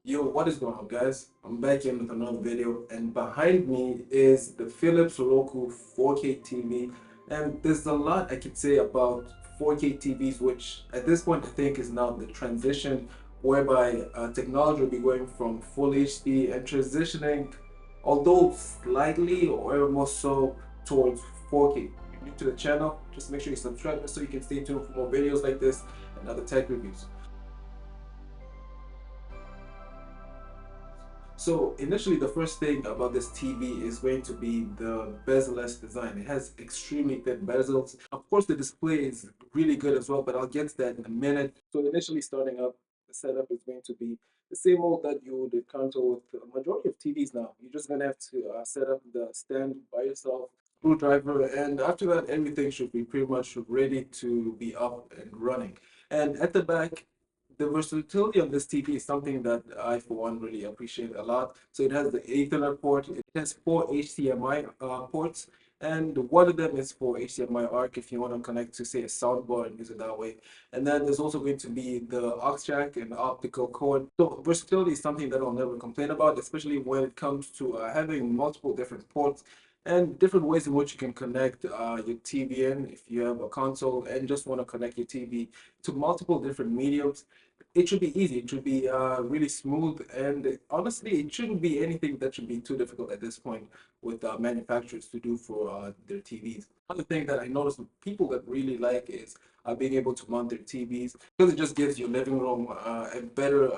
Yo, what is going on, guys? I'm back in with another video, and behind me is the Philips Roku 4K TV. And there's a lot I could say about 4K TVs, which at this point I think is now the transition whereby technology will be going from full HD and transitioning, although slightly or more so, towards 4K. If you're new to the channel, just make sure you subscribe so you can stay tuned for more videos like this and other tech reviews. So initially, the first thing about this TV is going to be the bezel-less design. It has extremely thin bezels. Of course, the display is really good as well, but I'll get to that in a minute. So initially starting up, the setup is going to be the same old that you would encounter with a majority of TVs now. You're just gonna have to set up the stand by yourself, screwdriver, and after that, everything should be pretty much ready to be up and running. And at the back, the versatility of this TV is something that I, for one, really appreciate a lot. So it has the Ethernet port, it has four HDMI ports, and one of them is for HDMI ARC if you want to connect to, say, a soundbar and use it that way. And then there's also going to be the aux jack and optical cord. So versatility is something that I'll never complain about, especially when it comes to having multiple different ports and different ways in which you can connect your TV in if you have a console and just want to connect your TV to multiple different mediums. It should be easy. It should be really smooth, and honestly, it shouldn't be anything that should be too difficult at this point with manufacturers to do for their TVs. Another thing that I noticed with people that really like is being able to mount their TVs because it just gives your living room a better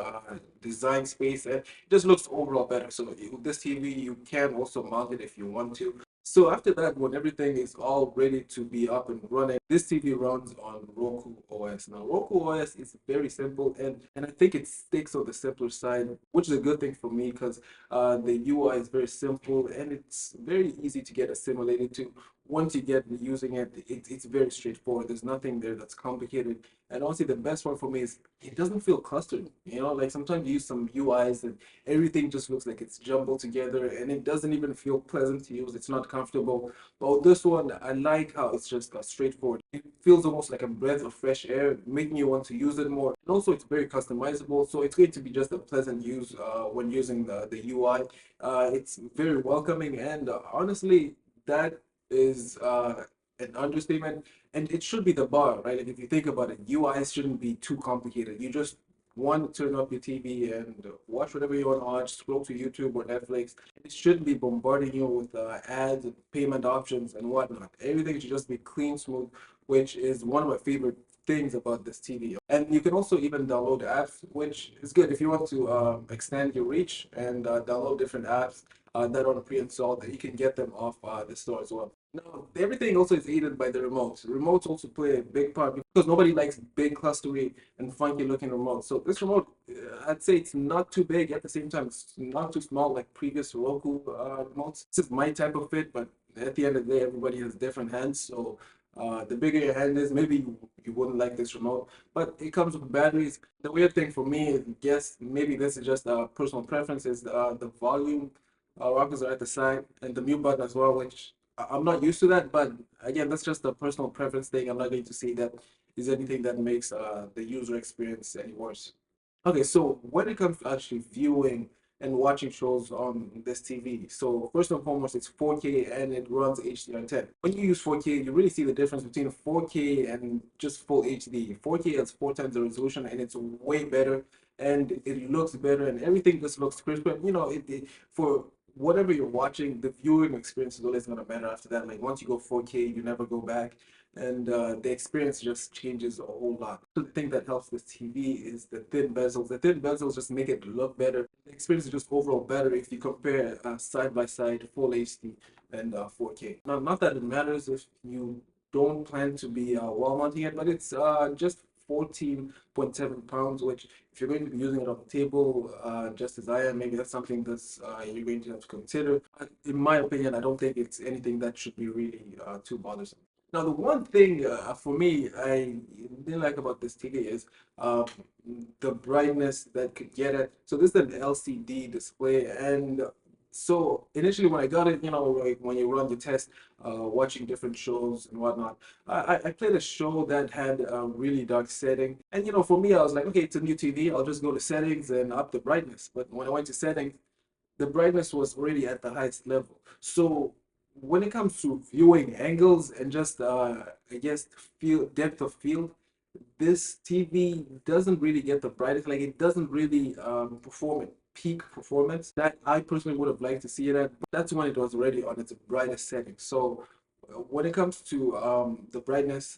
design space, and it just looks overall better. So with this TV, you can also mount it if you want to. So after that, when everything is all ready to be up and running, this TV runs on Roku OS. Now, Roku OS is very simple, and I think it sticks on the simpler side, which is a good thing for me because the UI is very simple and it's very easy to get assimilated to. Once you get using it, it's very straightforward. There's nothing there that's complicated. And honestly, the best one for me is it doesn't feel clustered. You know, like sometimes you use some UIs and everything just looks like it's jumbled together and it doesn't even feel pleasant to use. It's not comfortable. But with this one, I like how it's just straightforward. It feels almost like a breath of fresh air, making you want to use it more. And also, it's very customizable, so it's going to be just a pleasant use when using the UI. It's very welcoming, and honestly, that is an understatement. And it should be the bar, right? Like if you think about it, UIs shouldn't be too complicated. You just want to turn up your TV and watch whatever you want to watch, scroll to YouTube or Netflix. It shouldn't be bombarding you with ads and payment options and whatnot. Everything should just be clean, smooth, which is one of my favorite things about this TV. And you can also even download apps, which is good if you want to extend your reach and download different apps that are pre-installed, that you can get them off the store as well. Now, everything also is aided by the remotes. Remotes also play a big part because nobody likes big, clustery, and funky looking remotes. So this remote, I'd say it's not too big. At the same time, it's not too small like previous Roku remotes. This is my type of fit, but at the end of the day, everybody has different hands. So the bigger your hand is, maybe you wouldn't like this remote, but it comes with batteries. The weird thing for me, I guess maybe this is just a personal preference, is the volume rockers are at the side and the mute button as well, which I'm not used to that. But again, that's just a personal preference thing. I'm not going to say that is anything that makes the user experience any worse. Okay, so when it comes to actually viewing and watching shows on this TV, so first and foremost, it's 4K and it runs HDR10. When you use 4K, you really see the difference between 4K and just full HD. 4K has four times the resolution and it's way better and it looks better and everything just looks crisper. You know, for whatever you're watching, the viewing experience is always going to matter after that. Like once you go 4K, you never go back and the experience just changes a whole lot. So the thing that helps this TV is the thin bezels. The thin bezels just make it look better. The experience is just overall better if you compare side by side full HD and 4K. Now, not that it matters if you don't plan to be wall mounting it, but it's just 14.7 pounds, which if you're going to be using it on the table, just as I am, maybe that's something that's you're going to have to consider. In my opinion, I don't think it's anything that should be really too bothersome. Now, the one thing for me I didn't like about this TV is uh, the brightness that could get it. So this is an LCD display, and So initially when I got it, like when you run your test, watching different shows and whatnot, I played a show that had a really dark setting. And for me, I was like, okay, it's a new TV. I'll just go to settings and up the brightness. But when I went to settings, the brightness was already at the highest level. So when it comes to viewing angles and just I guess field depth of field, this TV doesn't really get the brightest, like it doesn't really perform at peak performance that I personally would have liked to see it at. But that's when it was already on its brightest setting. So when it comes to the brightness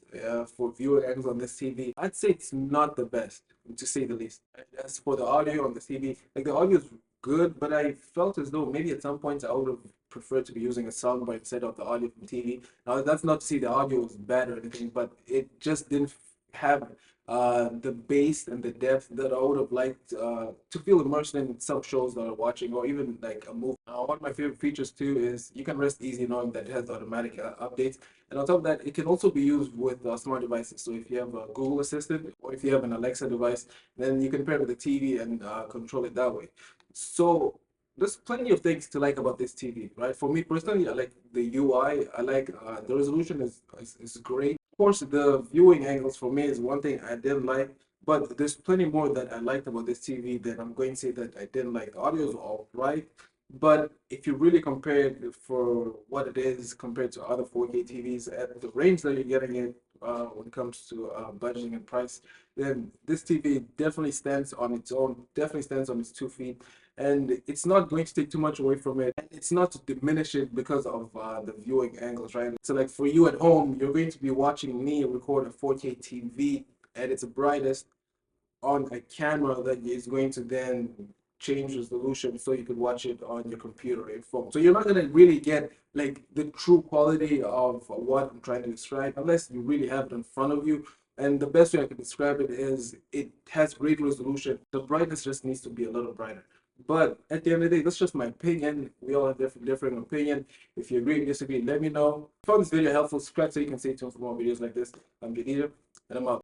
for viewing angles on this TV, I'd say it's not the best, to say the least. As for the audio on the TV, like the audio is good, but I felt as though maybe at some points I would have preferred to be using a soundbar instead of the audio from TV. Now that's not to say the audio was bad or anything, but it just didn't have the bass and the depth that I would have liked to feel immersed in some shows that I'm watching or even like a movie. One of my favorite features too is you can rest easy knowing that it has automatic updates. And on top of that, it can also be used with smart devices. So if you have a Google Assistant or if you have an Alexa device, then you can pair it with the TV and control it that way. So there's plenty of things to like about this TV, right? For me personally, I like the UI. I like the resolution is great. Of course, the viewing angles for me is one thing I didn't like, but there's plenty more that I liked about this TV than I'm going to say that I didn't like. The audio is all right, but if you really compare it for what it is compared to other 4K TVs at the range that you're getting it when it comes to budgeting and price, then this TV definitely stands on its own, definitely stands on its 2 feet, and it's not going to take too much away from it. And it's not to diminish it because of the viewing angles, right? So like for you at home, you're going to be watching me record a 4K TV at its brightest on a camera that is going to then change resolution so you could watch it on your computer or your phone. So you're not gonna really get like the true quality of what I'm trying to describe unless you really have it in front of you. And the best way I can describe it is it has great resolution. The brightness just needs to be a little brighter. But at the end of the day, that's just my opinion. We all have different opinion. If you agree or disagree, let me know. If you found this video helpful, subscribe so you can stay tuned for more videos like this. I'm JEDIJA, and I'm out.